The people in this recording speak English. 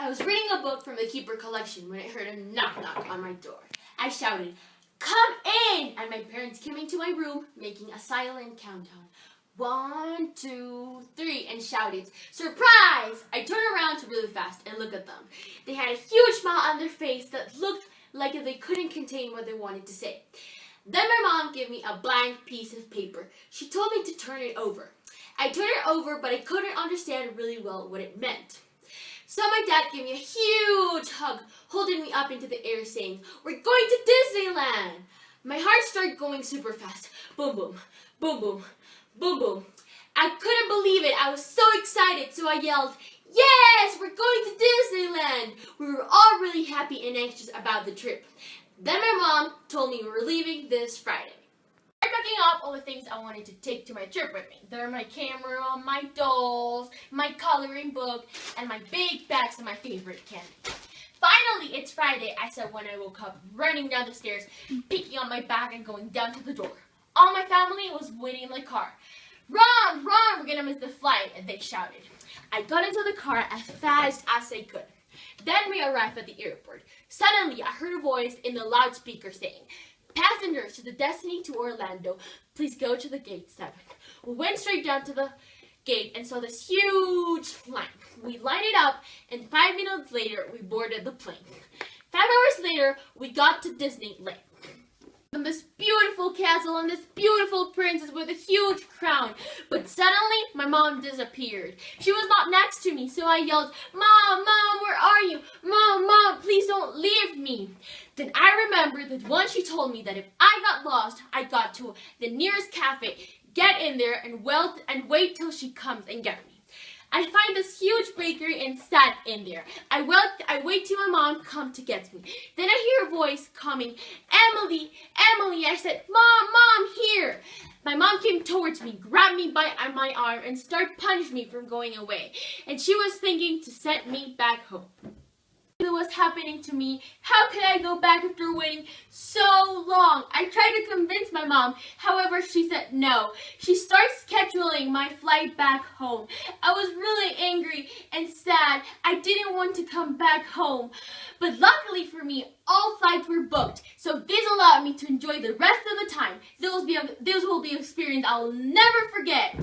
I was reading a book from the Keeper collection when I heard a knock-knock on my door. I shouted, "Come in!" And my parents came into my room, making a silent countdown. 1, 2, 3, and shouted, "Surprise!" I turned around really fast and looked at them. They had a huge smile on their face that looked like they couldn't contain what they wanted to say. Then my mom gave me a blank piece of paper. She told me to turn it over. I turned it over, but I couldn't understand really well what it meant. So my dad gave me a huge hug, holding me up into the air, saying, "We're going to Disneyland!" My heart started going super fast. Boom, boom, boom, boom, boom, boom. I couldn't believe it. I was so excited, so I yelled, "Yes, we're going to Disneyland!" We were all really happy and anxious about the trip. Then my mom told me we were leaving this Friday. I'm packing up all the things I wanted to take to my trip with me. There are my camera, my dolls, my coloring book, and my big bags of my favorite candy. Finally, it's Friday, I said when I woke up, running down the stairs, picking up my bag and going down to the door. All my family was waiting in the car. "Run, run, we're gonna miss the flight," and they shouted. I got into the car as fast as I could. Then we arrived at the airport. Suddenly, I heard a voice in the loudspeaker saying, "Passengers to the Destiny to Orlando, please go to the gate 7. We went straight down to the gate and saw this huge line. We lined it up, and 5 minutes later, we boarded the plane. 5 hours later, we got to Disneyland. And this beautiful castle and this beautiful princess with a huge crown. But suddenly, my mom disappeared. She was not next to me, so I yelled, "Mom, Mom, where are you? Mom, Mom, please don't leave me." Then I remembered that once she told me that if I got lost, I got to the nearest cafe, get in there, and wait till she comes and get me. I find this huge bakery and sat in there. I wait till my mom comes to get me. Then I hear a voice coming, "Emily, Emily." I said, "Mom, Mom, here." My mom came towards me, grabbed me by my arm, and started punching me from going away. And she was thinking to send me back home. What was happening to me? How could I go back after waiting so long? I tried to convince my mom, however she said no. She started scheduling my flight back home. I was really angry and sad. I didn't want to come back home. But luckily for me, all flights were booked, so this allowed me to enjoy the rest of the time. This will be an experience I'll never forget.